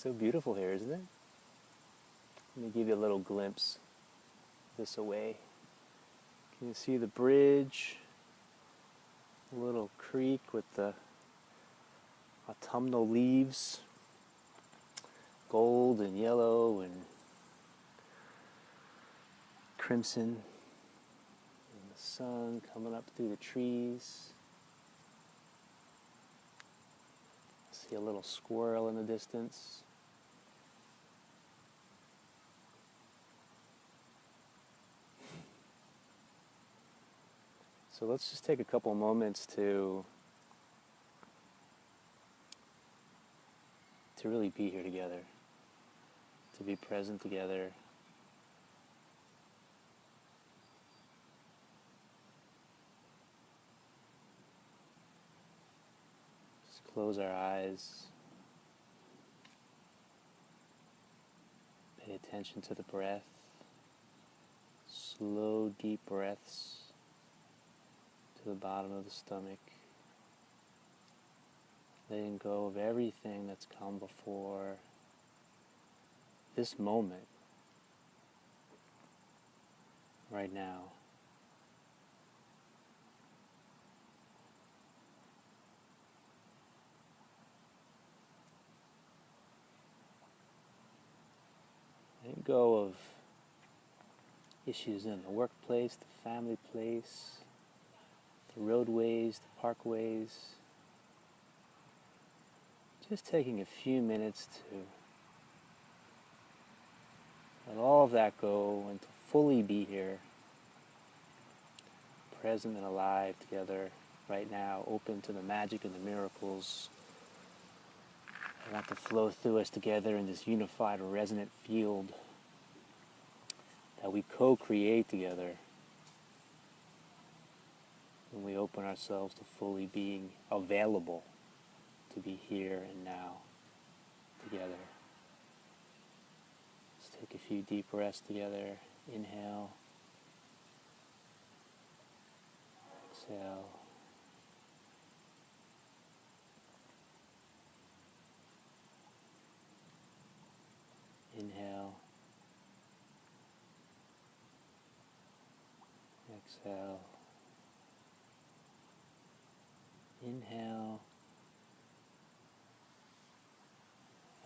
So beautiful here, isn't it? Let me give you a little glimpse this away. Can you see the bridge? A little creek with the autumnal leaves, gold and yellow and crimson, and the sun coming up through the trees. I see a little squirrel in the distance. So let's just take a couple moments to really be here together, to be present together. Just close our eyes. Pay attention to the breath. Slow, deep breaths to the bottom of the stomach. Letting go of everything that's come before this moment, right now. Letting go of issues in the workplace, the family place, the roadways, the parkways. Just taking a few minutes to let all of that go and to fully be here, present and alive together right now, open to the magic and the miracles that want to flow through us together in this unified, resonant field that we co-create together when we open ourselves to fully being available to be here and now together. Let's take a few deep breaths together. Inhale. Exhale. Inhale. Exhale. Inhale.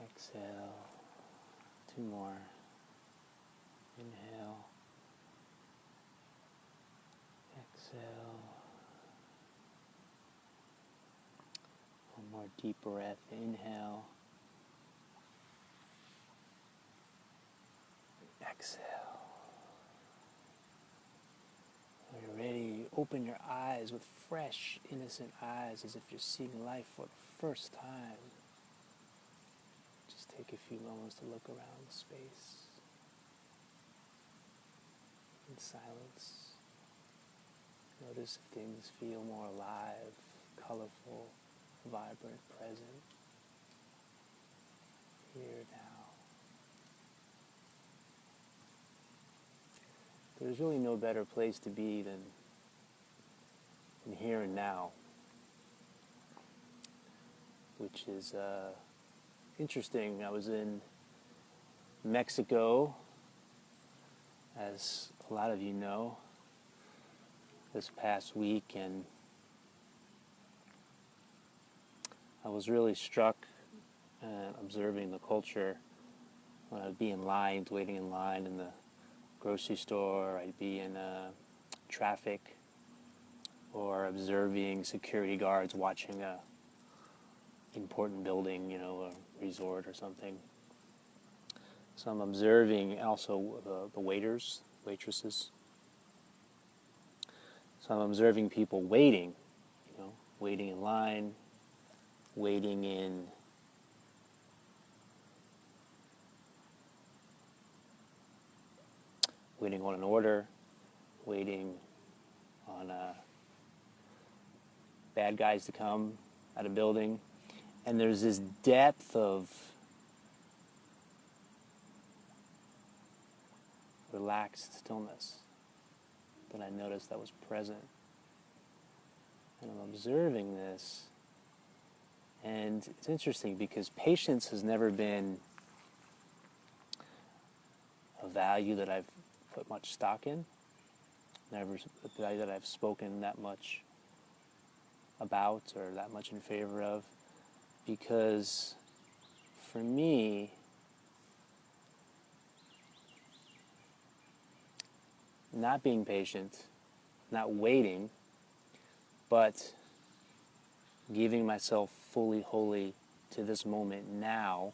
Exhale. Two more. Inhale. Exhale. One more deep breath. Inhale. Exhale. When you're ready, open your eyes with fresh, innocent eyes as if you're seeing life for the first time. Just take a few moments to look around the space in silence. Notice if things feel more alive, colorful, vibrant, present, here now. There's really no better place to be than in here and now, which is interesting. I was in Mexico, as a lot of you know, this past week, and I was really struck observing the culture when I'd be in line, waiting in line in the grocery store, I'd be in traffic, or observing security guards watching a important building, a resort or something. So I'm observing also the waiters, waitresses. So I'm observing people waiting, waiting in line, waiting on an order, waiting on bad guys to come at a building. And there's this depth of relaxed stillness that I noticed that was present. And I'm observing this, And it's interesting because patience has never been a value that I've put much stock in, never a value that I've spoken that much about or that much in favor of, because for me, not being patient, not waiting, but giving myself fully, wholly to this moment now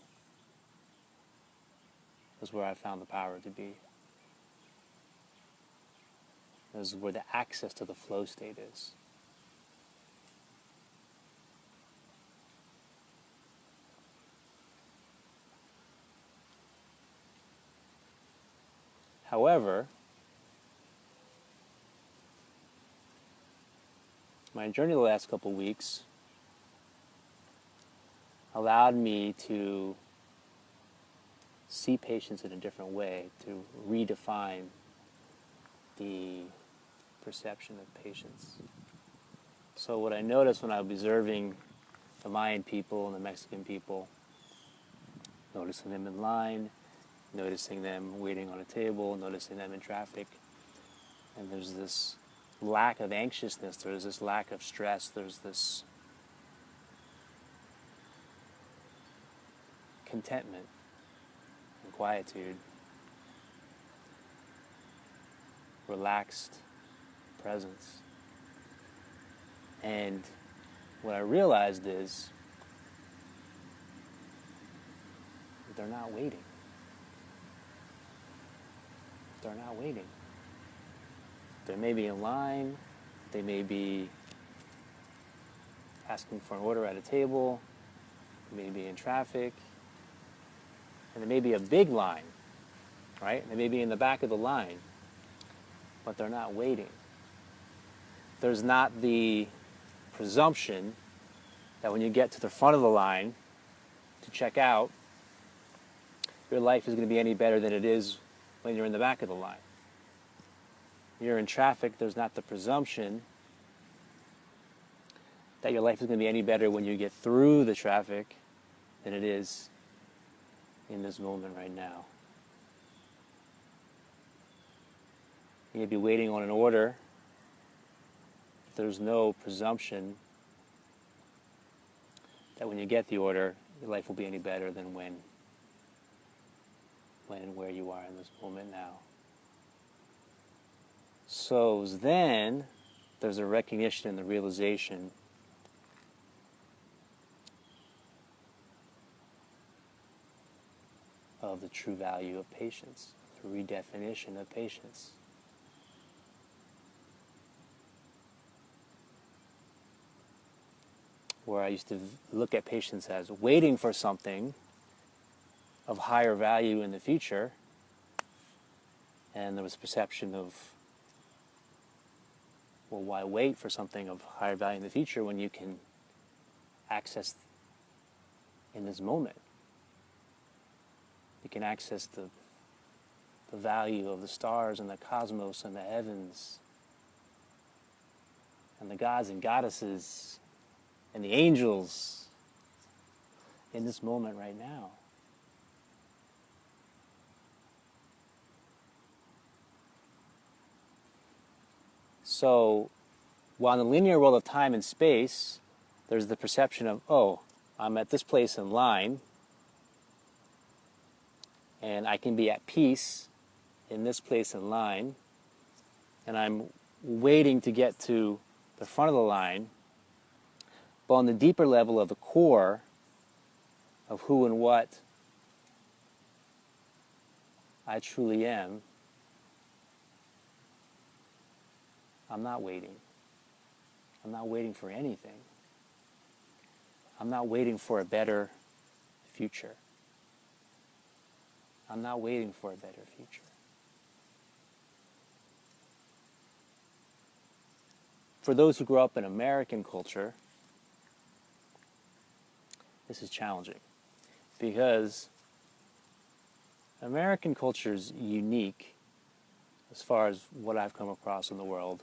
is where I found the power to be. This is where the access to the flow state is. However, my journey the last couple weeks allowed me to see patience in a different way, to redefine the perception of patience. So what I noticed when I was observing the Mayan people and the Mexican people, noticing them in line, noticing them waiting on a table, noticing them in traffic, and there's this lack of anxiousness, there's this lack of stress, there's this contentment and quietude, relaxed presence. And what I realized is they're not waiting. They're not waiting. They may be in line, they may be asking for an order at a table, they may be in traffic, and there may be a big line, right? They may be in the back of the line, but they're not waiting. There's not the presumption that when you get to the front of the line to check out, your life is going to be any better than it is when you're in the back of the line. You're in traffic, there's not the presumption that your life is going to be any better when you get through the traffic than it is in this moment right now. You may be waiting on an order. There's no presumption that when you get the order, your life will be any better than when and where you are in this moment now. So then, there's a recognition and the realization of the true value of patience, the redefinition of patience. Where I used to look at patience as waiting for something of higher value in the future, and there was perception of, well, why wait for something of higher value in the future when you can access in this moment? You can access the value of the stars and the cosmos and the heavens and the gods and goddesses and the angels in this moment right now. So, while in the linear world of time and space, there's the perception of, oh, I'm at this place in line, and I can be at peace in this place in line, and I'm waiting to get to the front of the line. But on the deeper level of the core of who and what I truly am, I'm not waiting. I'm not waiting for anything. I'm not waiting for a better future. I'm not waiting for a better future. For those who grow up in American culture, this is challenging because American culture is unique as far as what I've come across in the world,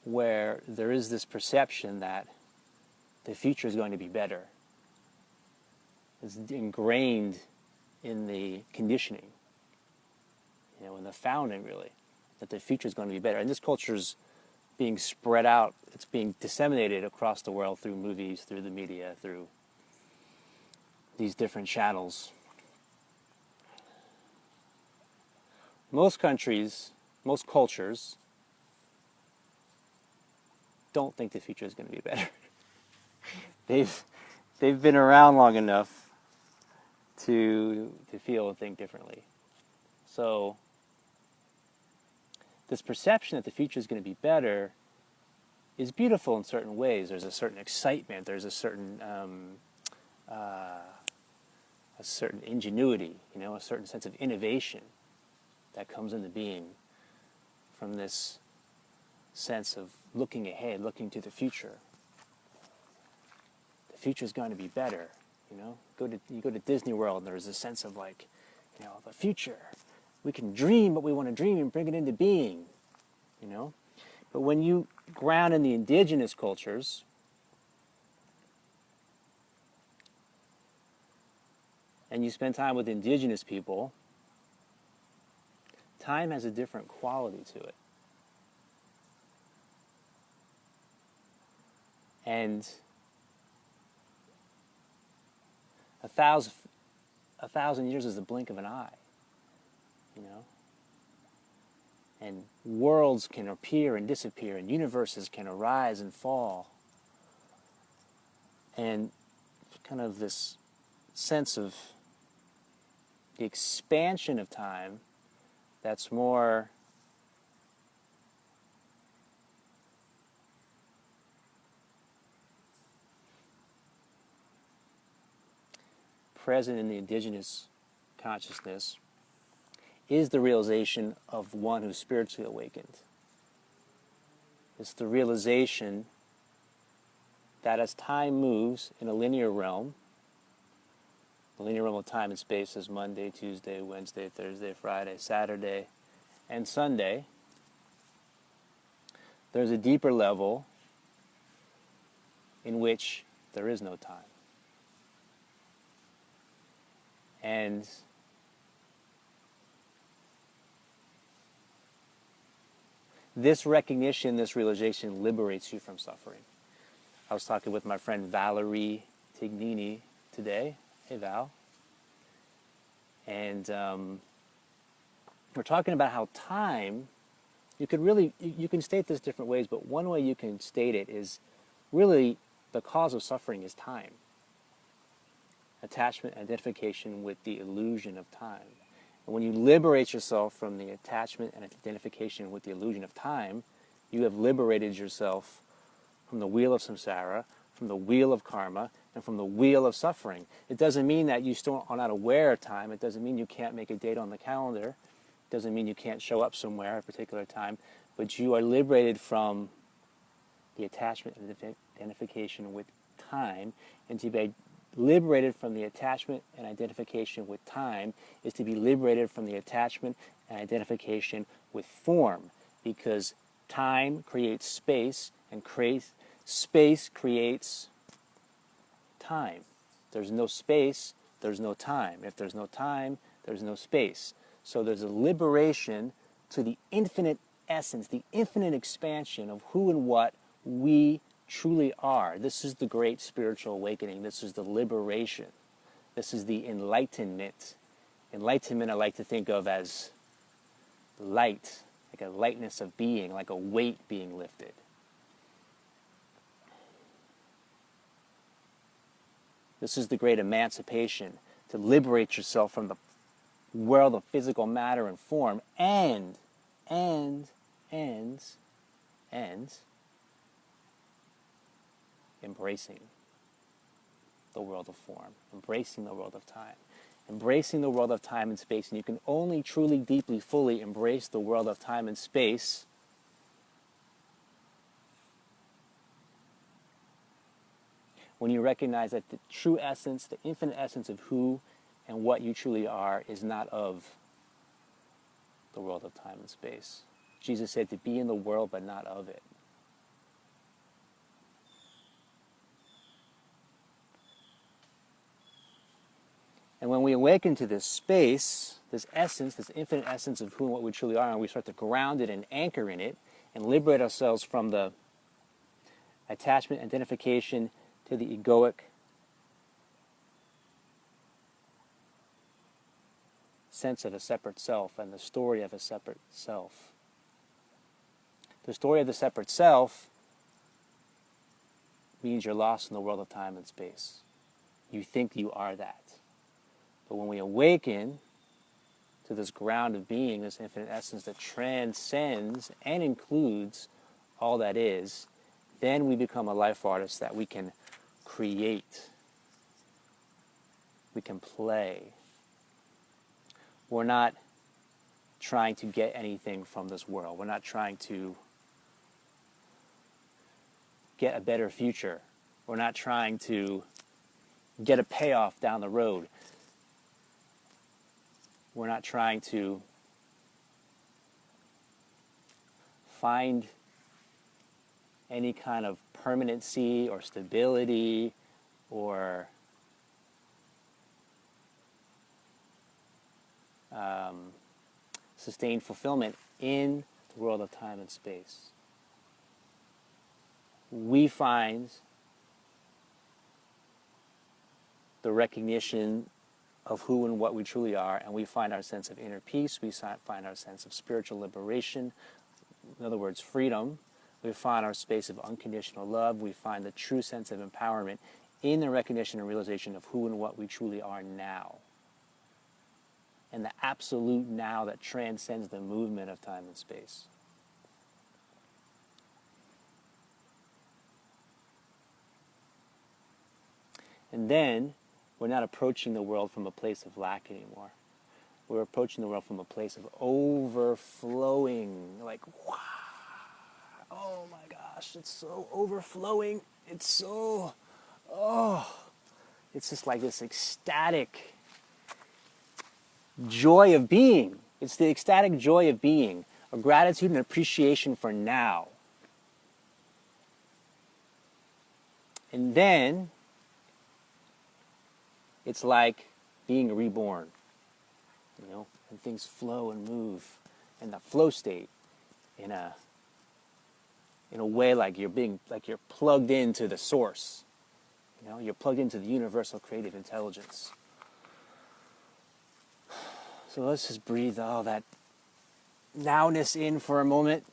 where there is this perception that the future is going to be better. is ingrained in the conditioning, in the founding, really, that the future is going to be better. And this culture is being spread out. It's being disseminated across the world through movies, through the media, through these different channels. Most countries, most cultures don't think the future is going to be better. They've been around long enough to feel and think differently. So this perception that the future is going to be better is beautiful in certain ways. There's a certain excitement. There's a certain ingenuity, a certain sense of innovation that comes into being from this sense of looking ahead, looking to the future. The future is going to be better. You go to Disney World, and there's a sense of the future. We can dream what we want to dream and bring it into being. But when you ground in the indigenous cultures, and you spend time with indigenous people, time has a different quality to it. And a thousand years is the blink of an eye, And worlds can appear and disappear, and universes can arise and fall. And kind of this sense of the expansion of time that's more present in the indigenous consciousness is the realization of one who's spiritually awakened. It's the realization that as time moves in a linear realm, the linear realm of time and space is Monday, Tuesday, Wednesday, Thursday, Friday, Saturday, and Sunday, there's a deeper level in which there is no time. And this recognition, this realization liberates you from suffering. I was talking with my friend Valerie Tignini today. Hey, Val. And we're talking about how time, you can state this different ways, but one way you can state it is really the cause of suffering is time. Attachment, identification with the illusion of time. And when you liberate yourself from the attachment and identification with the illusion of time, you have liberated yourself from the wheel of samsara, from the wheel of karma, and from the wheel of suffering. It doesn't mean that you still are not aware of time. It doesn't mean you can't make a date on the calendar. It doesn't mean you can't show up somewhere at a particular time. But you are liberated from the attachment and identification with time. And to be liberated from the attachment and identification with time is to be liberated from the attachment and identification with form. Because time creates space, and space creates time. There's no space, there's no time. If there's no time, there's no space. So there's a liberation to the infinite essence, the infinite expansion of who and what we truly are. This is the great spiritual awakening. This is the liberation. This is the enlightenment. Enlightenment I like to think of as light, like a lightness of being, like a weight being lifted. This is the great emancipation, to liberate yourself from the world of physical matter and form, and embracing the world of form, embracing the world of time, embracing the world of time and space. And you can only truly, deeply, fully embrace the world of time and space when you recognize that the true essence, the infinite essence of who and what you truly are is not of the world of time and space. Jesus said to be in the world but not of it. And when we awaken to this space, this essence, this infinite essence of who and what we truly are, and we start to ground it and anchor in it and liberate ourselves from the attachment, identification to the egoic sense of a separate self and the story of a separate self. The story of the separate self means you're lost in the world of time and space. You think you are that. But when we awaken to this ground of being, this infinite essence that transcends and includes all that is, then we become a life artist that we can create. We can play. We're not trying to get anything from this world. We're not trying to get a better future. We're not trying to get a payoff down the road. We're not trying to find any kind of permanency or stability or sustained fulfillment in the world of time and space. We find the recognition of who and what we truly are, and we find our sense of inner peace, we find our sense of spiritual liberation, in other words, freedom. We find our space of unconditional love. We find the true sense of empowerment in the recognition and realization of who and what we truly are now. And the absolute now that transcends the movement of time and space. And then, we're not approaching the world from a place of lack anymore. We're approaching the world from a place of overflowing. Like, wow, oh my gosh, it's so overflowing. It's so, it's just like this ecstatic joy of being. It's the ecstatic joy of being, a gratitude and appreciation for now. And then, it's like being reborn, and things flow and move, and the flow state, in a way like you're plugged into the source, you're plugged into the universal creative intelligence. So let's just breathe all that nowness in for a moment.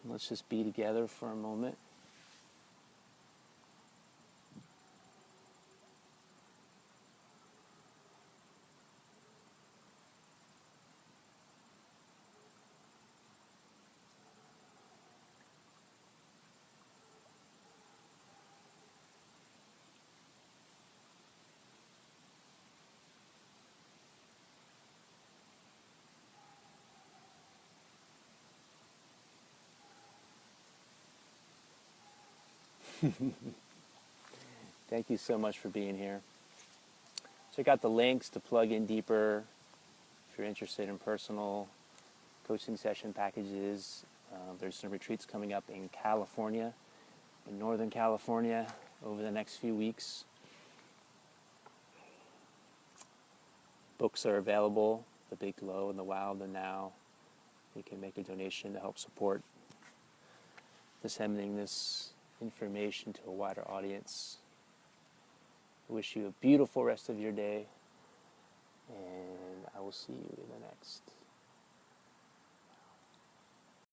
Let's just be together for a moment. Thank you so much for being here. Check out the links to plug in deeper if you're interested in personal coaching session packages. There's some retreats coming up in California, in Northern California, over the next few weeks. Books are available, The Big Glow and The Wow, The Now. You can make a donation to help support disseminating this information to a wider audience. I wish you a beautiful rest of your day, and I will see you in the next.